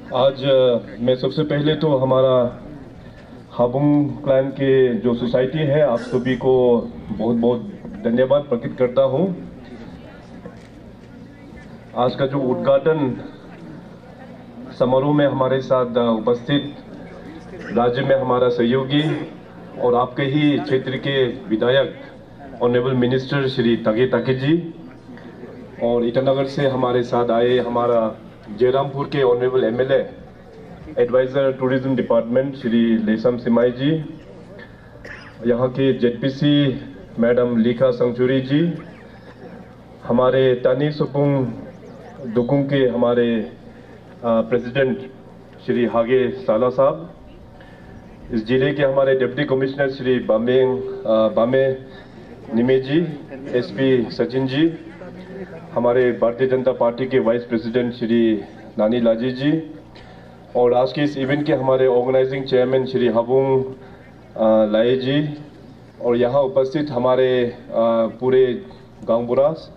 आज मैं सबसे पहले तो हमारा हाबुंग क्लैन के जो सोसाइटी है आप सभी को बहुत बहुत धन्यवाद प्रकट करता हूं। आज का जो उद्घाटन समारोह में हमारे साथ उपस्थित राज्य में हमारा सहयोगी और आपके ही क्षेत्र के विधायक ऑनरेबल मिनिस्टर श्री तागे ताके जी और ईटानगर से हमारे साथ आए हमारा जयरामपुर के honourable MLA adviser tourism department Shri Lesam Simai ji, यहाँ के जेडपीसी मैडम लीखा संचुरी जी, हमारे तानी सुपुंग दुकुंग के हमारे प्रेसिडेंट श्री हागे साला साहब, इस जिले के हमारे डिप्टी कमिश्नर श्री बामे निमे जी, एसपी सचिन जी, हमारे भारतीय जनता पार्टी के वाइस प्रेसिडेंट श्री नानी लाजी जी और आज के इस इवेंट के हमारे ऑर्गेनाइजिंग चेयरमैन श्री हाबुंग लाए जी और यहाँ उपस्थित हमारे पूरे गांव बुरास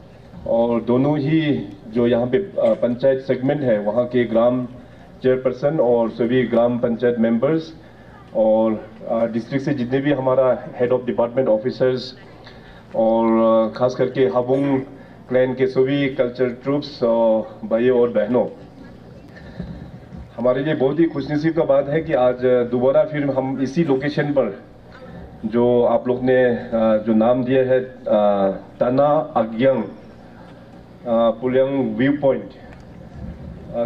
और दोनों ही जो यहाँ पे पंचायत सेगमेंट है वहाँ के ग्राम चेयरपर्सन और सभी ग्राम पंचायत मेंबर्स और डिस्ट्रिक्ट से जितने भी हमारा हेड ऑफ डिपार्टमेंट ऑफिसर्स और ख़ास करके हाबुंग क्लैन के सभी कल्चर ट्रूप्स और भाइयों और बहनों, हमारे लिए बहुत ही खुशनसीब का बात है कि आज दोबारा फिर हम इसी लोकेशन पर जो आप लोग ने जो नाम दिया है ताना अग्यंग पुलियंग व्यू पॉइंट,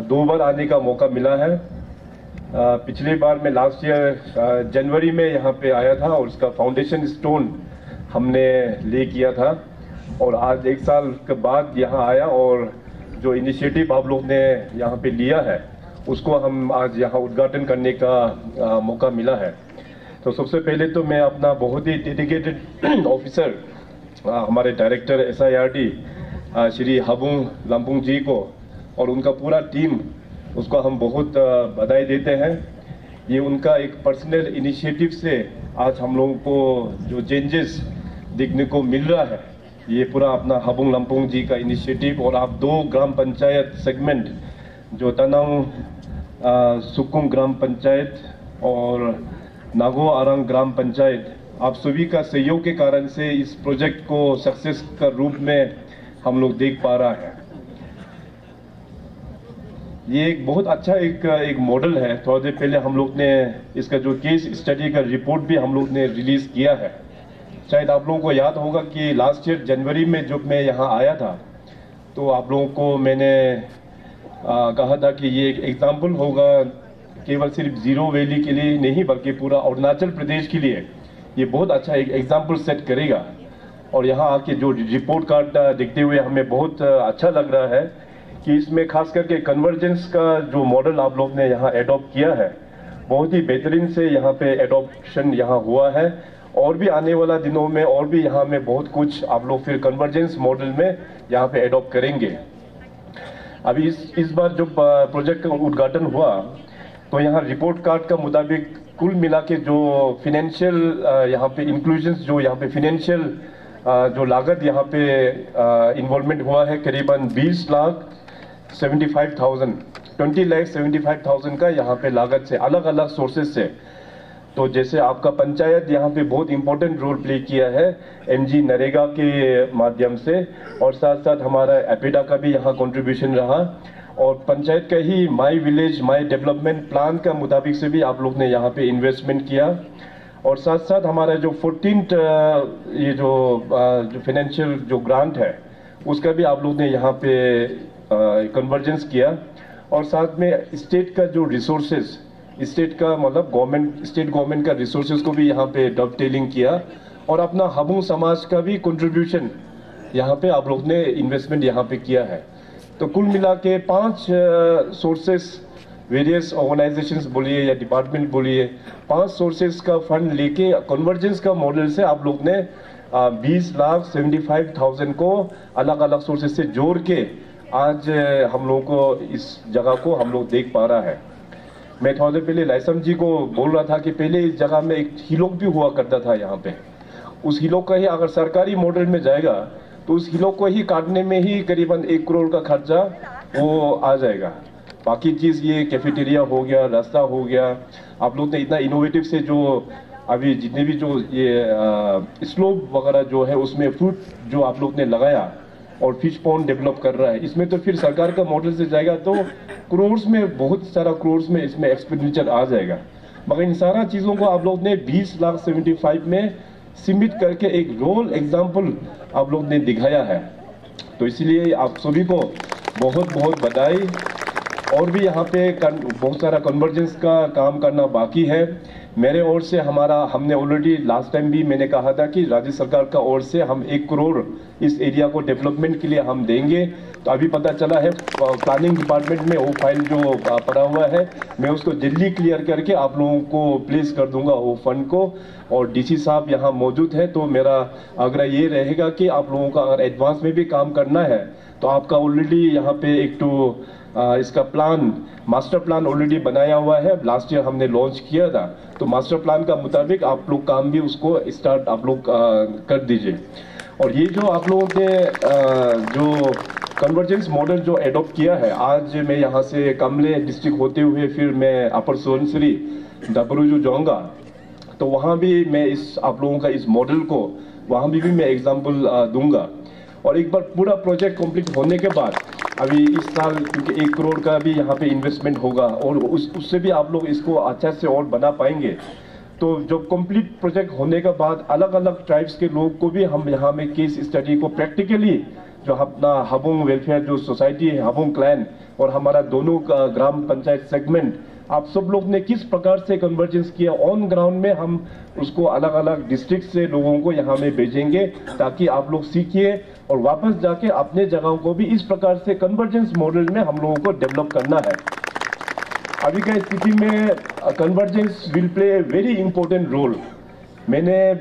दो बार आने का मौका मिला है। पिछली बार मैं लास्ट ईयर जनवरी में यहाँ पे आया था और उसका फाउंडेशन स्टोन हमने ले किया था और आज एक साल के बाद यहाँ आया और जो इनिशिएटिव आप लोग ने यहाँ पे लिया है उसको हम आज यहाँ उद्घाटन करने का मौका मिला है। तो सबसे पहले तो मैं अपना बहुत ही डेडिकेटेड ऑफिसर हमारे डायरेक्टर SIRD श्री हाबुंग लम्पुंग जी को और उनका पूरा टीम उसको हम बहुत बधाई देते हैं। ये उनका एक पर्सनल इनिशिएटिव से आज हम लोगों को जो चेंजेस देखने को मिल रहा है, ये पूरा अपना हाबुंग लम्पुंग जी का इनिशिएटिव और आप दो ग्राम पंचायत सेगमेंट जो तनांग सुकुंग ग्राम पंचायत और नागो आरंग ग्राम पंचायत, आप सभी का सहयोग के कारण से इस प्रोजेक्ट को सक्सेस का रूप में हम लोग देख पा रहा है। ये एक बहुत अच्छा एक मॉडल है। थोड़ा देर पहले हम लोग ने इसका जो केस स्टडी का रिपोर्ट भी हम लोग ने रिलीज किया है। शायद आप लोगों को याद होगा कि लास्ट ईयर जनवरी में जब मैं यहाँ आया था तो आप लोगों को मैंने कहा था कि ये एक एग्जाम्पल होगा केवल सिर्फ जीरो वैली के लिए नहीं बल्कि पूरा अरुणाचल प्रदेश के लिए ये बहुत अच्छा एक एग्जाम्पल सेट करेगा। और यहाँ आके जो रिपोर्ट कार्ड देखते हुए हमें बहुत अच्छा लग रहा है कि इसमें खास करके कन्वर्जेंस का जो मॉडल आप लोग ने यहाँ एडॉप्ट किया है बहुत ही बेहतरीन से यहाँ पे एडॉप्शन यहाँ हुआ है और भी आने वाला दिनों में और भी यहाँ में बहुत कुछ आप लोग फिर कन्वर्जेंस मॉडल में यहाँ पे एडॉप्ट करेंगे। अभी इस बार जब प्रोजेक्ट का उद्घाटन हुआ तो यहाँ रिपोर्ट कार्ड का मुताबिक कुल मिला के जो फिनेंशियल यहाँ पे इंक्लूजन जो यहाँ पे फिनेंशियल जो लागत यहाँ पे इन्वॉल्वमेंट हुआ है करीबन 20,75,000 का यहाँ पे लागत से अलग अलग सोर्सेज से। तो जैसे आपका पंचायत यहाँ पे बहुत इंपॉर्टेंट रोल प्ले किया है MG नरेगा के माध्यम से और साथ साथ हमारा एपिडा का भी यहाँ कंट्रीब्यूशन रहा और पंचायत का ही my village my development plan का मुताबिक से भी आप लोग ने यहाँ पे इन्वेस्टमेंट किया और साथ साथ हमारा जो 14th ये जो फाइनेंशियल जो ग्रांट है उसका भी आप लोग ने यहाँ पे कन्वर्जेंस किया और साथ में स्टेट का जो रिसोर्सेज स्टेट का मतलब गवर्नमेंट स्टेट गवर्नमेंट का रिसोर्सेज को भी यहाँ पे डबटेलिंग किया और अपना हाबुंग समाज का भी कंट्रीब्यूशन यहाँ पे आप लोग ने इन्वेस्टमेंट यहाँ पे किया है। तो कुल मिला के 5 सोर्सेस वेरियस ऑर्गेनाइजेशंस बोलिए या डिपार्टमेंट बोलिए 5 सोर्सेस का फंड लेके कन्वर्जेंस का मॉडल से आप लोग ने 20,75,000 को अलग अलग सोर्सेस से जोड़ के आज हम लोगों को इस जगह को हम लोग देख पा रहा है। मैं थोड़ा देर पहले लाइसम जी को बोल रहा था कि पहले इस जगह में एक हिलोक भी हुआ करता था यहाँ पे। उस हिलोक का ही अगर सरकारी मॉडल में जाएगा तो उस हिलोक को ही काटने में ही करीबन 1 करोड़ का खर्चा वो आ जाएगा। बाकी चीज़ ये कैफेटेरिया हो गया, रास्ता हो गया, आप लोग ने इतना इनोवेटिव से जो अभी जितने भी जो ये स्लोप वगैरह जो है उसमें फ्रूट जो आप लोग ने लगाया और फिश पॉन्ड डेवलप कर रहा है, इसमें तो फिर सरकार का मॉडल से जाएगा तो करोड़ में, बहुत सारा करोड़ में इसमें एक्सपेंडिचर आ जाएगा। मगर इन सारा चीज़ों को आप लोग ने 20,75,000 में सीमित करके एक रोल एग्जाम्पल आप लोग ने दिखाया है। तो इसलिए आप सभी को बहुत बहुत बधाई। और भी यहाँ पे बहुत सारा कन्वर्जेंस का काम करना बाकी है मेरे ओर से। हमने ऑलरेडी लास्ट टाइम भी मैंने कहा था कि राज्य सरकार का ओर से हम 1 करोड़ इस एरिया को डेवलपमेंट के लिए हम देंगे। तो अभी पता चला है प्लानिंग डिपार्टमेंट में वो फाइल जो पड़ा हुआ है, मैं उसको जल्दी क्लियर करके आप लोगों को प्लेस कर दूंगा वो फंड को। और डीसी साहब यहाँ मौजूद है, तो मेरा आग्रह ये रहेगा कि आप लोगों का अगर एडवांस में भी काम करना है तो आपका ऑलरेडी यहाँ पे एक तो इसका प्लान, मास्टर प्लान ऑलरेडी बनाया हुआ है, लास्ट ईयर हमने लॉन्च किया था। तो मास्टर प्लान का मुताबिक आप लोग काम भी उसको स्टार्ट आप लोग कर दीजिए। और ये जो आप लोगों ने जो कन्वर्जेंस मॉडल जो एडॉप्ट किया है, आज मैं यहाँ से कमले डिस्ट्रिक्ट होते हुए फिर मैं अपर सुबनसिरी डबरूजू जाऊँगा, तो वहाँ भी मैं इस आप लोगों का इस मॉडल को वहाँ भी मैं एग्जाम्पल दूंगा। और एक बार पूरा प्रोजेक्ट कंप्लीट होने के बाद अभी इस साल क्योंकि 1 करोड़ का भी यहाँ पे इन्वेस्टमेंट होगा और उससे भी आप लोग इसको अच्छा से और बना पाएंगे। तो जो कंप्लीट प्रोजेक्ट होने के बाद अलग अलग ट्राइब्स के लोग को भी हम यहाँ में केस स्टडी को प्रैक्टिकली जो अपना हबुंग वेलफेयर जो सोसाइटी है, हबुंग क्लैन और हमारा दोनों का ग्राम पंचायत सेगमेंट, आप सब लोग ने किस प्रकार से कन्वर्जेंस किया ऑन ग्राउंड में, हम उसको अलग अलग डिस्ट्रिक्ट से लोगों को यहाँ में भेजेंगे ताकि आप लोग सीखिए और वापस जाके अपने जगहों को भी इस प्रकार से कन्वर्जेंस मॉडल में हम लोगों को डेवलप करना है। अभी की स्थिति में convergence will play a very important role. मैंने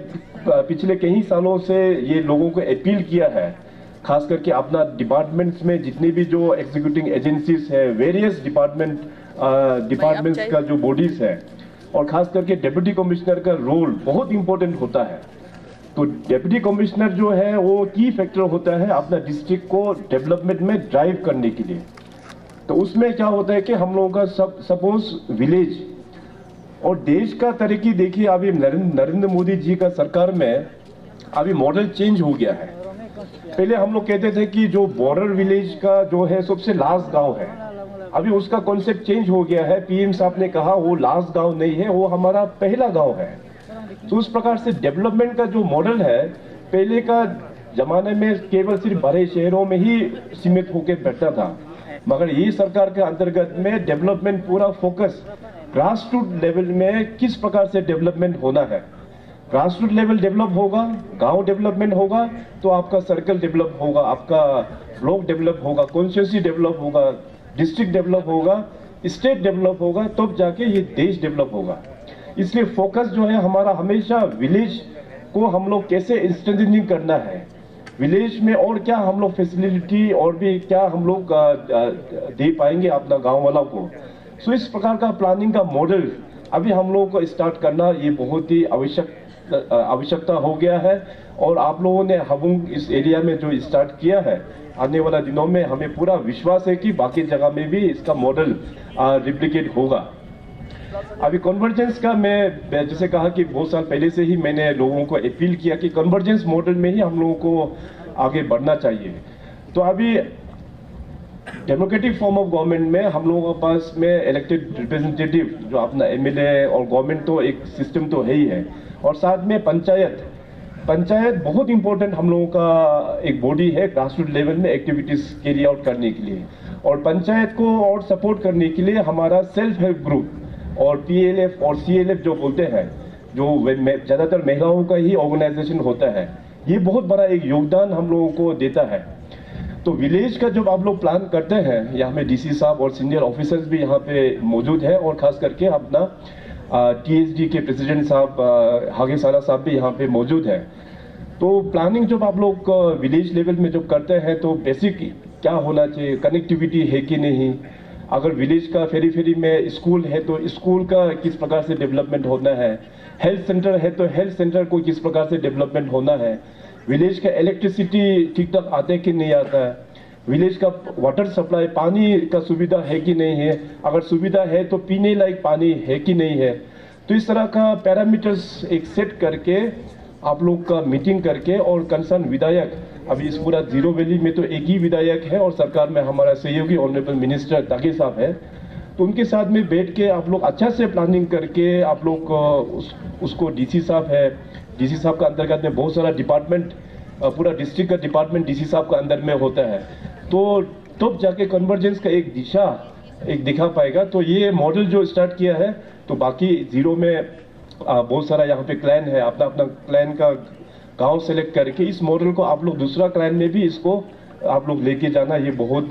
पिछले कई सालों से ये लोगों को अपील किया है, खास करके अपना डिपार्टमेंट्स में जितनी भी जो एग्जीक्यूटिंग एजेंसीज है, वेरियस डिपार्टमेंट्स का जो बॉडीज है, और खास करके डिप्टी कमिश्नर का रोल बहुत इंपॉर्टेंट होता है। तो डिप्टी कमिश्नर जो है वो की फैक्टर होता है अपना डिस्ट्रिक्ट को डेवलपमेंट में ड्राइव करने के लिए। तो उसमें क्या होता है कि हम लोगों का सपोज विलेज और देश का तरक्की देखिए, अभी नरेंद्र मोदी जी का सरकार में अभी मॉडल चेंज हो गया है। पहले हम लोग कहते थे कि जो बॉर्डर विलेज का जो है सबसे लास्ट गांव है, अभी उसका कॉन्सेप्ट चेंज हो गया है। पीएम साहब ने कहा वो लास्ट गांव नहीं है, वो हमारा पहला गांव है। तो उस प्रकार से डेवलपमेंट का जो मॉडल है, पहले का जमाने में केवल सिर्फ बड़े शहरों में ही सीमित होकर बैठा था, मगर ये सरकार के अंतर्गत में डेवलपमेंट पूरा फोकस ग्रास रूट लेवल में किस प्रकार से डेवलपमेंट होना है। ग्रास रूट लेवल डेवलप होगा, गांव डेवलपमेंट होगा तो आपका सर्कल डेवलप होगा, आपका ब्लॉक डेवलप होगा, कॉन्स्टिट्यूंसी डेवलप होगा, डिस्ट्रिक्ट डेवलप होगा, स्टेट डेवलप होगा, तब जाके ये देश डेवलप होगा। इसलिए फोकस जो है हमारा हमेशा विलेज को हम लोग कैसे स्ट्रेंथनिंग करना है, विलेज में और क्या हम लोग फैसिलिटी और भी क्या हम लोग दे पाएंगे अपना गांव वालों को। सो इस प्रकार का प्लानिंग का मॉडल अभी हम लोगों को स्टार्ट करना ये बहुत ही आवश्यकता हो गया है। और आप लोगों ने हबुंग इस एरिया में जो स्टार्ट किया है, आने वाला दिनों में हमें पूरा विश्वास है कि बाकी जगह में भी इसका मॉडल रिप्लिकेट होगा। अभी कन्वर्जेंस का मैं जैसे कहा कि बहुत साल पहले से ही मैंने लोगों को अपील किया कि कन्वर्जेंस मॉडल में ही हम लोगों को आगे बढ़ना चाहिए। तो अभी डेमोक्रेटिक फॉर्म ऑफ गवर्नमेंट में हम लोगों के पास में इलेक्टेड रिप्रेजेंटेटिव जो अपना एमएलए और गवर्नमेंट तो एक सिस्टम तो है ही है, और साथ में पंचायत बहुत इंपॉर्टेंट हम लोगों का एक बॉडी है ग्रास रूट लेवल में एक्टिविटीज कैरी आउट करने के लिए। और पंचायत को और सपोर्ट करने के लिए हमारा सेल्फ हेल्प ग्रुप और पीएलएफ और सीएलएफ जो बोलते हैं, जो ज्यादातर महिलाओं का ही ऑर्गेनाइजेशन होता है, ये बहुत बड़ा एक योगदान हम लोगों को देता है। तो विलेज का जब आप लोग प्लान करते हैं, यहाँ में डीसी साहब और सीनियर ऑफिसर्स भी यहाँ पे मौजूद है, और खास करके अपना टीएसडी के प्रेसिडेंट साहब हागे सारा साहब भी यहाँ पे मौजूद है। तो प्लानिंग जब आप लोग विलेज लेवल में जब करते हैं तो बेसिक क्या होना चाहिए, कनेक्टिविटी है कि नहीं, अगर विलेज का फेरी में स्कूल है तो स्कूल का किस प्रकार से डेवलपमेंट होना है, हेल्थ सेंटर है तो हेल्थ सेंटर को किस प्रकार से डेवलपमेंट होना है, विलेज का इलेक्ट्रिसिटी ठीक ठाक आता है कि नहीं आता है, विलेज का वाटर सप्लाई, पानी का सुविधा है कि नहीं है, अगर सुविधा है तो पीने लायक पानी है कि नहीं है। तो इस तरह का पैरामीटर्स एक सेट करके आप लोग का मीटिंग करके, और कंसर्न विधायक, अभी इस पूरा जीरो वैली में तो एक ही विधायक है और सरकार में हमारा सहयोगी ऑनरेबल मिनिस्टर ताकि साहब है, तो उनके साथ में बैठ के आप लोग अच्छा से प्लानिंग करके आप लोग उसको डीसी साहब है, डीसी साहब का अंतर्गत में बहुत सारा डिपार्टमेंट, पूरा डिस्ट्रिक्ट का डिपार्टमेंट डीसी साहब का अंदर में होता है, तो तब जाके कन्वर्जेंस का एक दिशा एक दिखा पाएगा। तो ये मॉडल जो स्टार्ट किया है, तो बाकी जीरो में बहुत सारा यहाँ पे क्लैन है, अपना अपना क्लैन का गांव सेलेक्ट करके इस मॉडल को आप लोग दूसरा क्लैन में भी इसको आप लोग लेके जाना, ये बहुत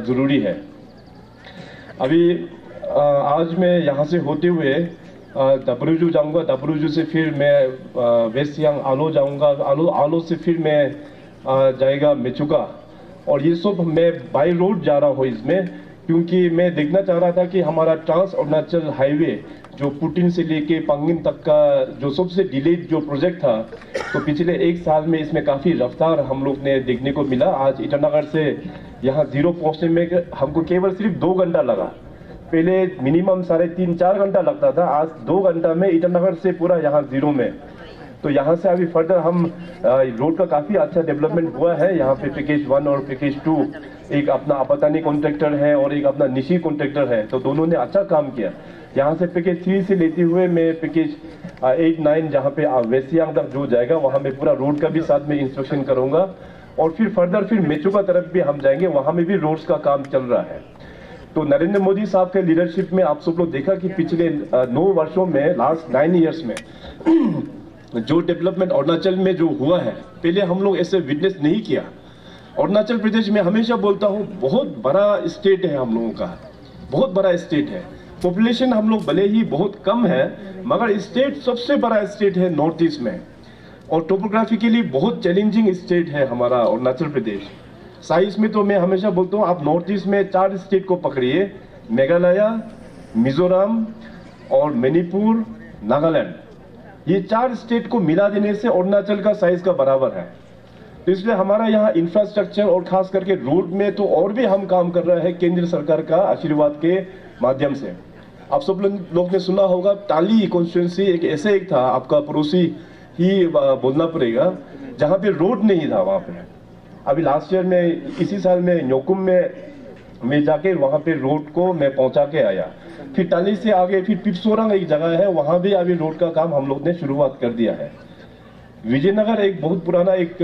जरूरी है। अभी आज मैं यहाँ से होते हुए दबरूजू जाऊंगा, दबरूजू से फिर मैं वेस्ट सियांग आलो जाऊंगा, आलो से फिर मैं जाएगा मेचुका, और ये सब मैं बाय रोड जा रहा हूँ इसमें, क्योंकि मैं देखना चाह रहा था कि हमारा ट्रांस अरुणाचल हाईवे जो पुटिन से लेके पंगिन तक का जो सबसे डिलेड जो प्रोजेक्ट था, तो पिछले एक साल में इसमें काफ़ी रफ्तार हम लोग ने देखने को मिला। आज ईटानगर से यहाँ जीरो पहुँचने में हमको केवल सिर्फ 2 घंटा लगा, पहले मिनिमम 3.5-4 घंटा लगता था, आज 2 घंटा में ईटानगर से पूरा यहाँ जीरो में। तो यहाँ से अभी फर्दर हम रोड का काफ़ी अच्छा डेवलपमेंट हुआ है। यहाँ पे पैकेज 1 और पैकेज 2, एक अपना आपतानी कॉन्ट्रैक्टर है और एक अपना निशी कॉन्ट्रैक्टर है, तो दोनों ने अच्छा काम किया। यहाँ से पैकेज 3 से लेते हुए मैं पैकेज 8-9 जहाँ पे वेस्ट सियांग तक जो जाएगा, वहाँ में पूरा रोड का भी साथ में इंस्पेक्शन करूँगा, और फिर फर्दर फिर मेचुका तरफ भी हम जाएंगे, वहाँ में भी रोड्स का काम चल रहा है। तो नरेंद्र मोदी साहब के लीडरशिप में आप सब लोग देखा कि पिछले 9 वर्षों में, लास्ट 9 ईयर्स में जो डेवलपमेंट अरुणाचल में जो हुआ है, पहले हम लोग ऐसे विटनेस नहीं किया। अरुणाचल प्रदेश में हमेशा बोलता हूँ बहुत बड़ा स्टेट है, हम लोगों का बहुत बड़ा स्टेट है। पॉपुलेशन हम लोग भले ही बहुत कम है, मगर स्टेट सबसे बड़ा स्टेट है नॉर्थ ईस्ट में, और टोपोग्राफिकली बहुत चैलेंजिंग स्टेट है हमारा अरुणाचल प्रदेश। साइज में तो मैं हमेशा बोलता हूँ आप नॉर्थ ईस्ट में 4 स्टेट को पकड़िए, मेघालय, मिजोरम और मणिपुर, नागालैंड, ये 4 स्टेट को मिला देने से अरुणाचल का साइज का बराबर है। तो इसलिए हमारा यहाँ इंफ्रास्ट्रक्चर और खास करके रोड में तो और भी हम काम कर रहे हैं केंद्र सरकार का आशीर्वाद के माध्यम से। आप सब लोग ने सुना होगा, ताली कॉन्स्टिट्यूंसी एक था आपका पड़ोसी ही बोलना पड़ेगा, जहाँ पे रोड नहीं था वहाँ पे। अभी लास्ट ईयर में, इसी साल में न्योकुम में मैं जाके वहाँ पे रोड को मैं पहुँचा के आया। फिर टाली से आगे फिर पिपसोरंग एक जगह है, वहाँ भी अभी रोड का काम हम लोग ने शुरुआत कर दिया है। विजयनगर एक बहुत पुराना एक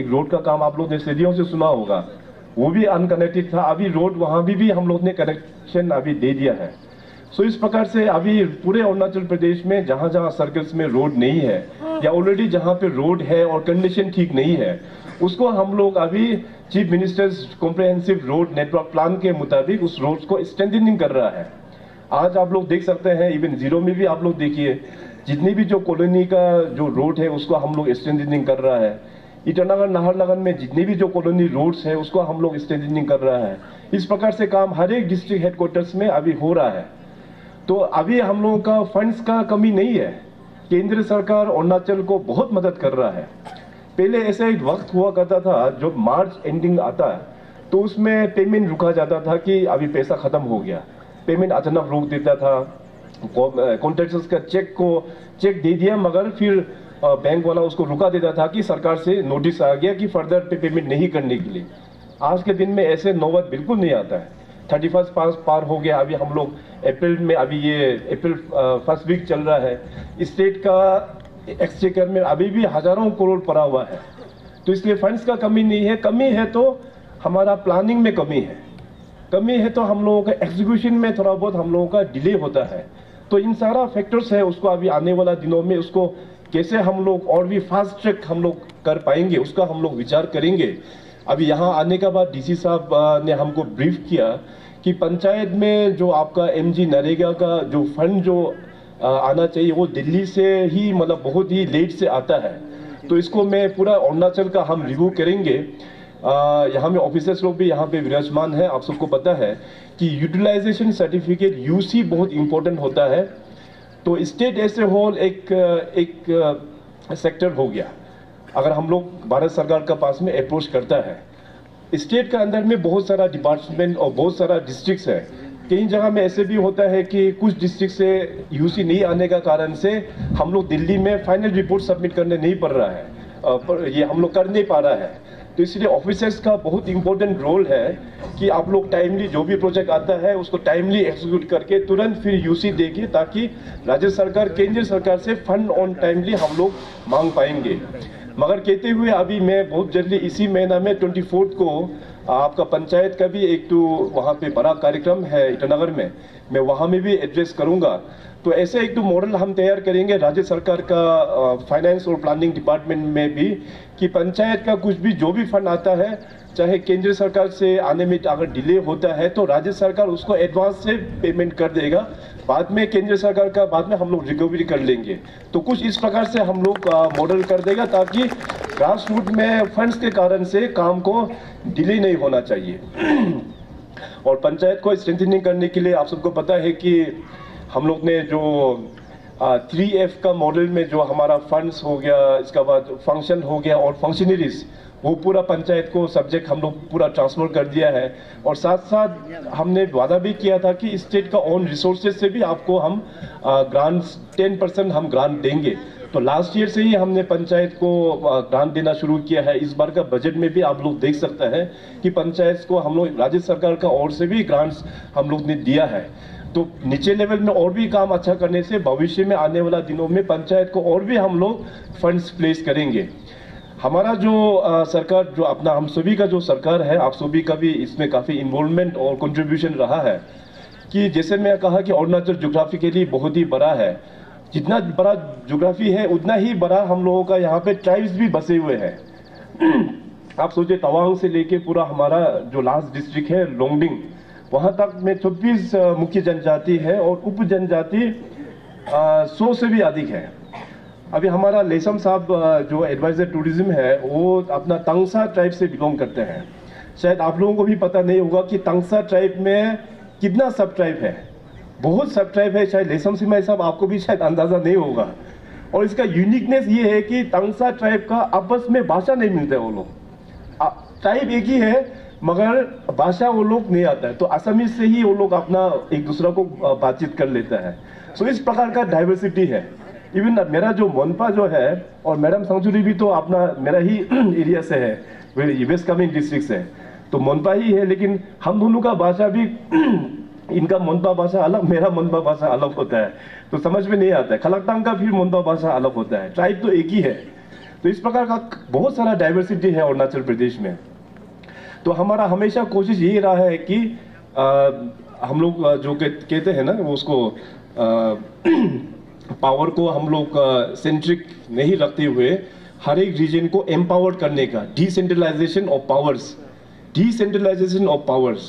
रोड का काम आप लोग ने सदियों से सुना होगा, वो भी अनकनेक्टेड था, अभी रोड वहाँ भी हम लोग ने कनेक्शन अभी दे दिया है। सो इस प्रकार से अभी पूरे अरुणाचल प्रदेश में जहाँ जहाँ सर्कल्स में रोड नहीं है, या ऑलरेडी जहाँ पे रोड है और कंडीशन ठीक नहीं है, उसको हम लोग अभी chief ministers comprehensive road network plan के मुताबिक उस रोड को स्ट्रेंथनिंग कर रहा है। आज आप लोग देख सकते हैं, इवन जीरो में भी आप लोग देखिए, जितनी भी जो कॉलोनी का जो रोड है उसको हम लोग स्ट्रेंथनिंग कर रहा है। ईटानगर नाहरलगुन में जितनी भी जो कॉलोनी रोड्स है उसको हम लोग स्ट्रेंथनिंग कर रहा है। इस प्रकार से काम हर एक डिस्ट्रिक्ट हेडक्वार्टर्स में अभी हो रहा है। तो अभी हम लोगों का फंड्स का कमी नहीं है, केंद्र सरकार अरुणाचल को बहुत मदद कर रहा है। पहले ऐसा एक वक्त हुआ करता था, जो मार्च एंडिंग आता है तो उसमें पेमेंट रुका जाता था कि अभी पैसा खत्म हो गया, पेमेंट अचानक रोक देता था, कॉन्ट्रैक्टर्स का चेक दे दिया, मगर फिर बैंक वाला उसको रुका देता था कि सरकार से नोटिस आ गया कि फर्दर पेमेंट नहीं करने के लिए। आज के दिन में ऐसे नौबत बिल्कुल नहीं आता है। 31 पार हो गया, अभी हम लोग अप्रैल में, अभी ये अप्रैल फर्स्ट वीक चल रहा है। स्टेट का एक्सचेकर में अभी भी हजारों करोड़ पड़ा हुआ है। तो इसलिए फंड्स का कमी नहीं है, कमी है तो हमारा प्लानिंग में कमी है, कमी है तो हम लोगों का एग्जीक्यूशन में थोड़ा बहुत हम लोगों का डिले होता है। तो इन सारा फैक्टर्स है, उसको अभी आने वाला दिनों में उसको कैसे हम लोग और भी फास्ट ट्रैक हम लोग कर पाएंगे, उसका हम लोग विचार करेंगे। अभी यहाँ आने के बाद डीसी साहब ने हमको ब्रीफ किया कि पंचायत में जो आपका एमजी नरेगा का जो फंड जो आना चाहिए वो दिल्ली से ही, मतलब बहुत ही लेट से आता है। तो इसको मैं पूरा अरुणाचल का हम रिव्यू करेंगे। यहाँ में ऑफिसर्स लोग भी यहाँ पे विराजमान है। आप सबको पता है कि यूटिलाइजेशन सर्टिफिकेट यूसी बहुत इंपॉर्टेंट होता है। तो स्टेट एज ए होल एक सेक्टर हो गया, अगर हम लोग भारत सरकार का पास में अप्रोच करता है स्टेट का अंदर में बहुत सारा डिपार्टमेंट और बहुत सारा डिस्ट्रिक्ट्स है। कई जगह में ऐसे भी होता है कि कुछ डिस्ट्रिक्ट से यूसी नहीं आने का कारण से हम लोग दिल्ली में फाइनल रिपोर्ट सबमिट करने नहीं पड़ रहा है, ये हम लोग कर नहीं पा रहा है। तो इसलिए ऑफिसर्स का बहुत इंपॉर्टेंट रोल है कि आप लोग टाइमली जो भी प्रोजेक्ट आता है उसको टाइमली एग्जीक्यूट करके तुरंत फिर यूसी देंगे, ताकि राज्य सरकार केंद्र सरकार से फंड ऑन टाइमली हम लोग मांग पाएंगे। मगर कहते हुए अभी मैं बहुत जल्दी इसी महीना में 24 को आपका पंचायत का भी एक तो वहाँ पे बड़ा कार्यक्रम है ईटानगर में, मैं वहाँ में भी एड्रेस करूँगा। तो ऐसे एक तो मॉडल हम तैयार करेंगे राज्य सरकार का फाइनेंस और प्लानिंग डिपार्टमेंट में भी, कि पंचायत का कुछ भी जो भी फंड आता है, चाहे केंद्र सरकार से आने में अगर डिले होता है तो राज्य सरकार उसको एडवांस से पेमेंट कर देगा, बाद में केंद्र सरकार का बाद में हम लोग रिकवरी कर लेंगे। तो कुछ इस प्रकार से हम लोग मॉडल कर देगा, ताकि ग्रास रूट में फंड्स के कारण से काम को डिले नहीं होना चाहिए। और पंचायत को स्ट्रेंथनिंग करने के लिए आप सबको पता है कि हम लोग ने जो 3F का मॉडल में जो हमारा फंड्स हो गया, इसका बाद फंक्शन हो गया और फंक्शनरीज, वो पूरा पंचायत को सब्जेक्ट हम लोग पूरा ट्रांसफर कर दिया है। और साथ साथ हमने वादा भी किया था कि स्टेट का ओन रिसोर्सेज से भी आपको हम ग्रांट्स 10% हम ग्रांट देंगे। तो लास्ट ईयर से ही हमने पंचायत को ग्रांट देना शुरू किया है। इस बार का बजट में भी आप लोग देख सकते हैं कि पंचायत को हम लोग राज्य सरकार का ओर से भी ग्रांट्स हम लोग ने दिया है। तो नीचे लेवल में और भी काम अच्छा करने से भविष्य में आने वाला दिनों में पंचायत को और भी हम लोग फंड्स प्लेस करेंगे। हमारा जो सरकार जो अपना हम सभी का जो सरकार है, आप सभी का भी इसमें काफ़ी इन्वॉल्वमेंट और कंट्रीब्यूशन रहा है। कि जैसे मैं कहा कि अरुणाचल ज्योग्राफिकली बहुत ही बड़ा है, जितना बड़ा ज्योग्राफी है उतना ही बड़ा हम लोगों का यहाँ पे ट्राइब्स भी बसे हुए हैं। आप सोचिए तवांग से लेके पूरा हमारा जो लास्ट डिस्ट्रिक्ट है लोंगडिंग, वहाँ तक में 24 मुख्य जनजाति है और उप जनजाति 100 से भी अधिक है। अभी हमारा लेसम साहब जो एडवाइजर टूरिज्म है वो अपना तंगसा ट्राइब से बिलोंग करते हैं। शायद आप लोगों को भी पता नहीं होगा कि तंगसा ट्राइब में कितना सब ट्राइब है, बहुत सब ट्राइब है। शायद लेसम सिंह साहब आपको भी शायद अंदाजा नहीं होगा। और इसका यूनिकनेस ये है कि तंगसा ट्राइब का आपस में भाषा नहीं मिलता है। वो लोग ट्राइब एक ही है मगर भाषा वो लोग नहीं आता है, तो असमीज से ही वो लोग अपना एक दूसरा को बातचीत कर लेता है। सो इस प्रकार का डाइवर्सिटी है। इवन मेरा जो मोनपा जो है, और मैडम संगचुरी भी तो अपना मेरा ही एरिया से है, वेस्ट कामेंग डिस्ट्रिक्ट से, तो मोनपा ही है। लेकिन हम दोनों का भाषा भी इनका मोनपा भाषा अलग, मेरा मोनपा भाषा अलग होता है, तो समझ में नहीं आता है। खलकतांग का फिर मोनपा भाषा अलग होता है, ट्राइब तो एक ही है। तो इस प्रकार का बहुत सारा डाइवर्सिटी है अरुणाचल प्रदेश में। तो हमारा हमेशा कोशिश यही रहा है कि हम लोग जो कहते हैं ना उसको पावर को हम लोग सेंट्रिक नहीं रखते हुए हर एक रीजन को एम्पावर करने का, decentralisation of powers, decentralisation of powers.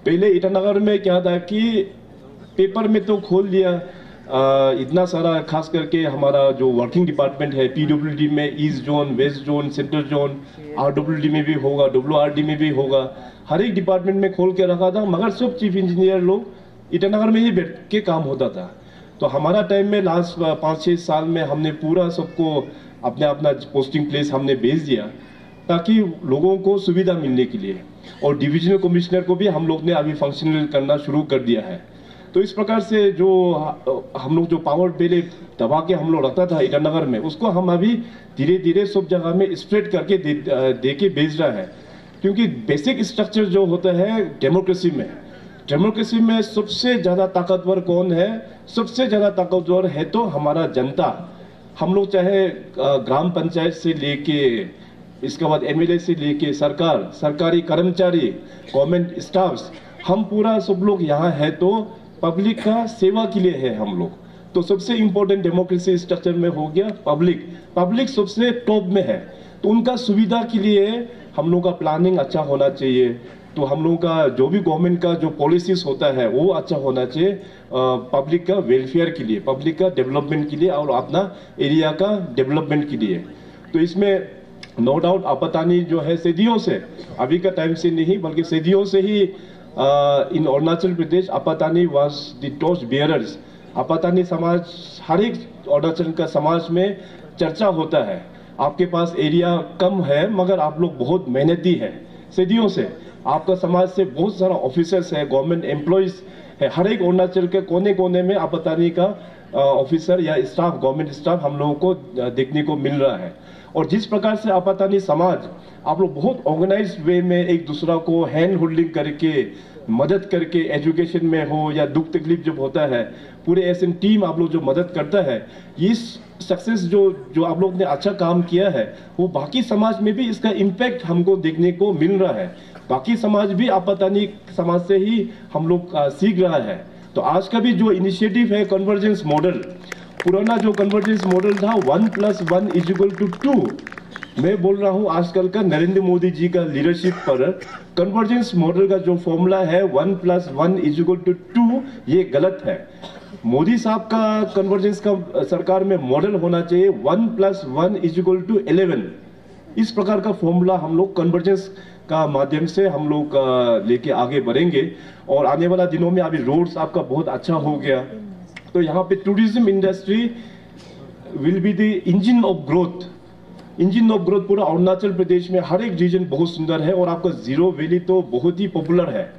पहले ईटानगर में क्या था कि पेपर में तो खोल दिया इतना सारा, खास करके हमारा जो वर्किंग डिपार्टमेंट है पीडब्ल्यूडी में east zone, west zone, central zone, RWD में भी होगा, डब्ल्यूआरडी में भी होगा, हर एक डिपार्टमेंट में खोल के रखा था। मगर सब चीफ इंजीनियर लोग ईटानगर में ही बैठ के काम होता था। तो हमारा टाइम में लास्ट 5-6 साल में हमने पूरा सबको अपने अपना पोस्टिंग प्लेस हमने भेज दिया, ताकि लोगों को सुविधा मिलने के लिए। और डिविजनल कमिश्नर को भी हम लोग ने अभी फंक्शनल करना शुरू कर दिया है। तो इस प्रकार से जो हम लोग जो पावर पहले दबा के हम लोग रखता था ईटानगर में, उसको हम अभी धीरे धीरे सब जगह में स्प्रेड करके दे के भेज रहा है। क्योंकि बेसिक स्ट्रक्चर जो होता है डेमोक्रेसी में सबसे ज़्यादा ताकतवर कौन है? सबसे ज़्यादा ताकतवर है तो हमारा जनता। हम लोग चाहे ग्राम पंचायत से लेके इसके बाद एमएलए से लेके सरकार, सरकारी कर्मचारी, गवर्नमेंट स्टाफ्स, हम पूरा सब लोग यहाँ है तो पब्लिक का सेवा के लिए है हम लोग। तो सबसे इम्पोर्टेंट डेमोक्रेसी स्ट्रक्चर में हो गया पब्लिक सबसे टॉप में है। तो उनका सुविधा के लिए हम लोग का प्लानिंग अच्छा होना चाहिए। तो हम लोगों का जो भी गवर्नमेंट का जो पॉलिसीज होता है वो अच्छा होना चाहिए पब्लिक का वेलफेयर के लिए, पब्लिक का डेवलपमेंट के लिए और अपना एरिया का डेवलपमेंट के लिए। तो इसमें नो डाउट आपातानी जो है सदियों से, अभी का टाइम से नहीं बल्कि सदियों से ही in Arunachal Pradesh Apatani was the torch bearers. Apatani समाज हर एक अरुणाचल का समाज में चर्चा होता है। आपके पास एरिया कम है मगर आप लोग बहुत मेहनती है, सदियों से आपका समाज से बहुत सारा ऑफिसर्स है, गवर्नमेंट एम्प्लॉयज है, हर एक अरुणाचल के कोने कोने में आपतानी का ऑफिसर या स्टाफ, गवर्नमेंट स्टाफ हम लोगों को देखने को मिल रहा है। और जिस प्रकार से आपतानी समाज आप लोग बहुत ऑर्गेनाइज्ड वे में एक दूसरा को हैंड होल्डिंग करके मदद करके, एजुकेशन में हो या दुख तकलीफ जब होता है, पूरे ऐसे टीम आप लोग जो मदद करता है, इस सक्सेस जो आप लोग ने अच्छा काम किया है वो बाकी समाज में भी इसका इम्पैक्ट हमको देखने को मिल रहा है। बाकी समाज भी आपतानी समाज से ही हम लोग सीख रहा है। तो आज का भी जो इनिशिएटिव है कन्वर्जेंस मॉडल, पुराना जो कन्वर्जेंस मॉडल था 1+1=2, मैं बोल रहा हूं आजकल का नरेंद्र मोदी जी का लीडरशिप पर कन्वर्जेंस मॉडल का जो फॉर्मूला है 1+1=2, ये गलत है। मोदी साहब का कन्वर्जेंस का सरकार में मॉडल होना चाहिए 1+1=11। इस प्रकार का फॉर्मूला हम लोग कन्वर्जेंस का माध्यम से हम लोग लेके आगे बढ़ेंगे। और आने वाला दिनों में अभी रोड्स आपका बहुत अच्छा हो गया, तो यहाँ पे tourism industry will be the engine of growth. Engine of growth पूरा अरुणाचल प्रदेश में हर एक रीजन बहुत सुंदर है और आपका जीरो वैली तो बहुत ही पॉपुलर है।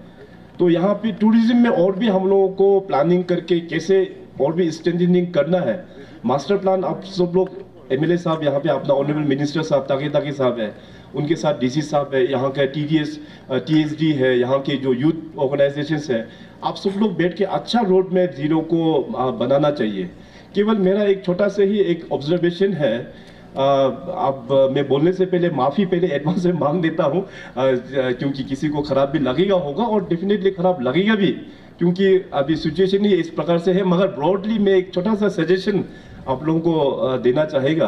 तो यहाँ पे टूरिज्म में और भी हम लोगों को प्लानिंग करके कैसे और भी स्ट्रेंथनिंग करना है, मास्टर प्लान आप सब लोग एमएलए साहब यहाँ पे अपना ऑनरेबल मिनिस्टर साहब ताकि साहब है, उनके साथ डीसी साहब है, यहाँ का टीएसडी है, यहाँ के जो यूथ ऑर्गेनाइजेशंस है, आप सब लोग बैठ के अच्छा रोड मैप जीरो को बनाना चाहिए। केवल मेरा एक छोटा से ही एक ऑब्जर्वेशन है, अब मैं बोलने से पहले माफी पहले एडवांस में मांग देता हूं, क्योंकि किसी को खराब भी लगेगा होगा और डेफिनेटली खराब लगेगा भी, क्योंकि अभी सिचुएशन ही इस प्रकार से है। मगर ब्रॉडली मैं एक छोटा सा सजेशन आप लोगों को देना चाहेगा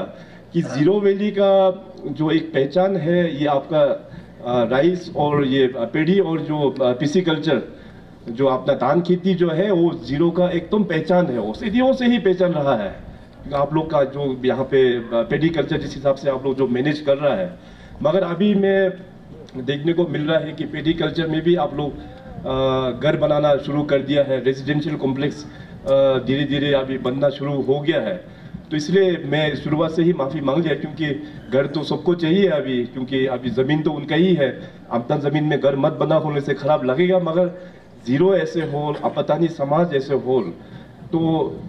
कि जीरो वैली का जो एक पहचान है, ये आपका राइस और ये पेड़ी और जो पीसी कल्चर, जो अपना धान खेती जो है, वो जीरो का एकदम पहचान है, वो सदियों से ही पहचान रहा है। आप लोग का जो यहाँ पे पेडी कल्चर जिस हिसाब से आप लोग जो मैनेज कर रहा है, मगर अभी में देखने को मिल रहा है कि पेडी कल्चर में भी आप लोग घर बनाना शुरू कर दिया है, रेजिडेंशियल कॉम्प्लेक्स धीरे धीरे अभी बनना शुरू हो गया है। तो इसलिए मैं शुरुआत से ही माफी मांग लिया, क्योंकि घर तो सबको चाहिए अभी, क्योंकि अभी जमीन तो उनका ही है। अपना जमीन में घर मत बना होने से खराब लगेगा, मगर जीरो ऐसे होल, आपतानी समाज ऐसे होल, तो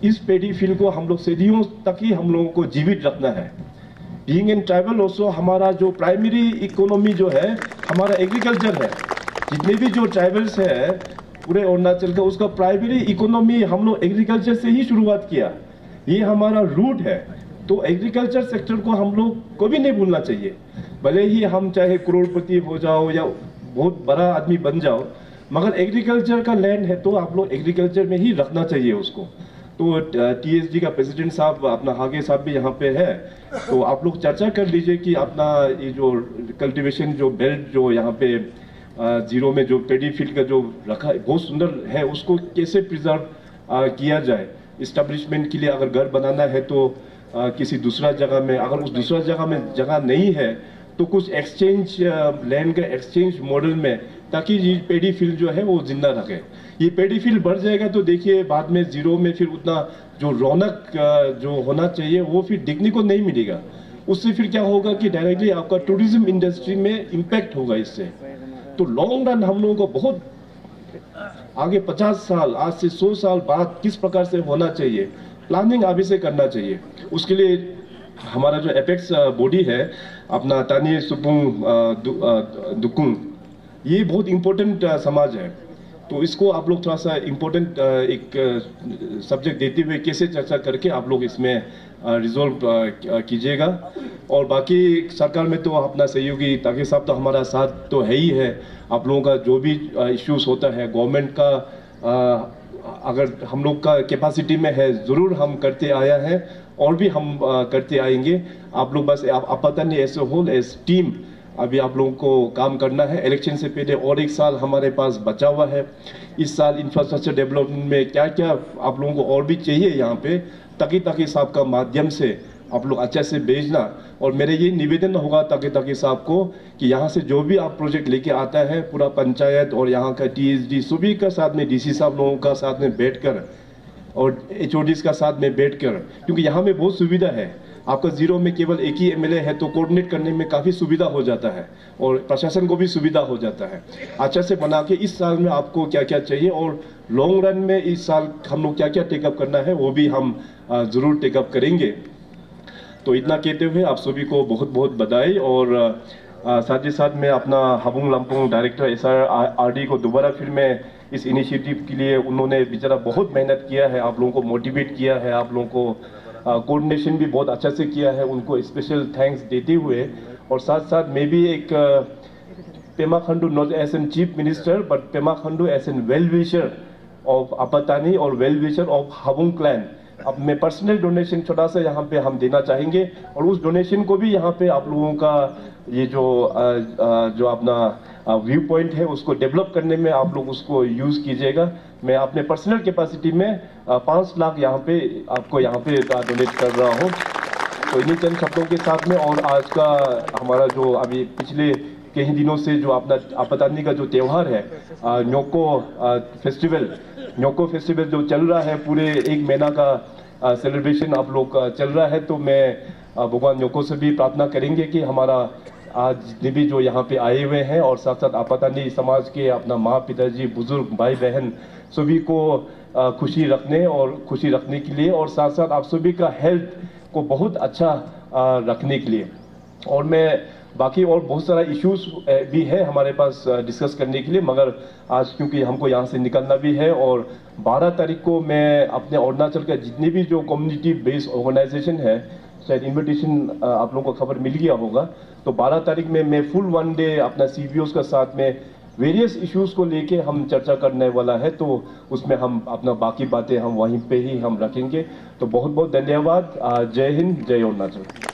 इस पेडी फील्ड को हम लोग सदियों तक ही हम लोगों को जीवित रखना है। बीइंग इन ट्राइबल ऑल्सो हमारा जो प्राइमरी इकोनॉमी जो है हमारा एग्रीकल्चर है। जितने भी जो ट्राइबल्स है पूरे अरुणाचल का, उसका प्राइमरी इकोनॉमी हम लोग एग्रीकल्चर से ही शुरुआत किया, ये हमारा रूट है। तो एग्रीकल्चर सेक्टर को हम लोग को भी नहीं भूलना चाहिए। भले ही हम चाहे करोड़पति हो जाओ या बहुत बड़ा आदमी बन जाओ, मगर एग्रीकल्चर का लैंड है तो आप लोग एग्रीकल्चर में ही रखना चाहिए उसको। तो टीएसडी का प्रेसिडेंट साहब अपना हागे साहब भी यहाँ पे है, तो आप लोग चर्चा कर लीजिए कि अपना ये जो कल्टीवेशन जो बेल्ट जो यहाँ पे जीरो में जो पेडी फील्ड का जो रखा है बहुत सुंदर है, उसको कैसे प्रिजर्व किया जाए। इस्टेब्लिशमेंट के लिए अगर घर बनाना है तो किसी दूसरा जगह में, अगर उस दूसरा जगह में जगह नहीं है तो कुछ एक्सचेंज लैंड का एक्सचेंज मॉडल में, ताकि ये पेडी फील्ड जो है वो जिंदा रखे। ये पेडी फील्ड बढ़ जाएगा तो देखिए बाद में जीरो में फिर उतना जो रौनक जो होना चाहिए वो फिर देखने को नहीं मिलेगा। उससे फिर क्या होगा कि डायरेक्टली आपका टूरिज्म इंडस्ट्री में इम्पैक्ट होगा इससे। तो लॉन्ग रन हम लोगों को बहुत आगे 50 साल, आज से 100 साल बाद किस प्रकार से होना चाहिए, प्लानिंग अभी से करना चाहिए। उसके लिए हमारा जो एपेक्स बॉडी है अपना तानी सुपुंग दुकुंग, ये बहुत इम्पोर्टेंट समाज है। तो इसको आप लोग थोड़ा सा इम्पोर्टेंट एक सब्जेक्ट देते हुए कैसे चर्चा करके आप लोग इसमें रिजोल्व कीजिएगा। और बाकी सरकार में तो अपना सहयोगी ताकि साहब तो हमारा साथ तो है ही है। आप लोगों का जो भी इश्यूज होता है गवर्नमेंट का, अगर हम लोग का कैपेसिटी में है ज़रूर हम करते आया है और भी हम करते आएंगे। आप लोग बस आपतानी ऐसे होल एज टीम अभी आप लोगों को काम करना है। इलेक्शन से पहले और 1 साल हमारे पास बचा हुआ है। इस साल इंफ्रास्ट्रक्चर डेवलपमेंट में क्या क्या आप लोगों को और भी चाहिए यहाँ पे, ताकि साहब का माध्यम से आप लोग अच्छे से भेजना। और मेरे ये निवेदन होगा ताकि साहब को कि यहाँ से जो भी आप प्रोजेक्ट लेके आता है पूरा पंचायत और यहाँ का टीएसडी सभी का साथ में, डीसी साहब लोगों का साथ में बैठकर और एचओडीज का साथ में बैठकर, क्योंकि यहाँ में बहुत सुविधा है। आपका जीरो में केवल एक ही एमएलए है तो कोऑर्डिनेट करने में काफ़ी सुविधा हो जाता है और प्रशासन को भी सुविधा हो जाता है। अच्छा से बना के इस साल में आपको क्या क्या चाहिए और लॉन्ग रन में इस साल हम लोग क्या क्या टेकअप करना है वो भी हम ज़रूर टेकअप करेंगे। तो इतना कहते हुए आप सभी को बहुत बहुत बधाई और साथ ही साथ मैं अपना हबुंग लम्पुंग डायरेक्टर SRRD को दोबारा फिर मैं इस इनिशिएटिव के लिए उन्होंने बेचारा बहुत मेहनत किया है, आप लोगों को मोटिवेट किया है, आप लोगों को कोऑर्डिनेशन भी बहुत अच्छा से किया है, उनको स्पेशल थैंक्स देते हुए और साथ साथ मैं भी एक Pema Khandu not as an chief minister but Pema Khandu as an well wisher of Apatani और well wisher of Habung clan, अब मैं पर्सनल डोनेशन छोटा सा यहाँ पे हम देना चाहेंगे और उस डोनेशन को भी यहाँ पे आप लोगों का ये जो अपना व्यू पॉइंट है उसको डेवलप करने में आप लोग उसको यूज कीजिएगा। मैं अपने पर्सनल कैपेसिटी में 5 लाख यहाँ पे आपको यहाँ पे डोनेट कर रहा हूँ। तो इन्हीं चंद शब्दों के साथ में और आज का हमारा जो अभी पिछले कई दिनों से जो अपना आपतानी का जो त्यौहार है न्योको फेस्टिवल जो चल रहा है, पूरे 1 महीना का सेलिब्रेशन आप लोग चल रहा है, तो मैं भगवान न्योको से भी प्रार्थना करेंगे कि हमारा आज जितने भी जो यहाँ पे आए हुए हैं और साथ साथ आपतानी समाज के अपना माँ पिताजी बुजुर्ग भाई बहन सभी को खुशी रखने के लिए और साथ साथ आप सभी का हेल्थ को बहुत अच्छा रखने के लिए। और मैं बाकी और बहुत सारा इश्यूज भी है हमारे पास डिस्कस करने के लिए, मगर आज क्योंकि हमको यहाँ से निकलना भी है और 12 तारीख को मैं अपने अरुणाचल का जितने भी जो कम्युनिटी बेस्ड ऑर्गेनाइजेशन है, शायद इन्विटेशन आप लोगों को खबर मिल गया होगा, तो 12 तारीख में मैं फुल 1 डे अपना CBOs का साथ में वेरियस इश्यूज को लेके हम चर्चा करने वाला है, तो उसमें हम अपना बाकी बातें हम वहीं पे ही हम रखेंगे। तो बहुत बहुत धन्यवाद। जय हिंद, जय अरुणाचल।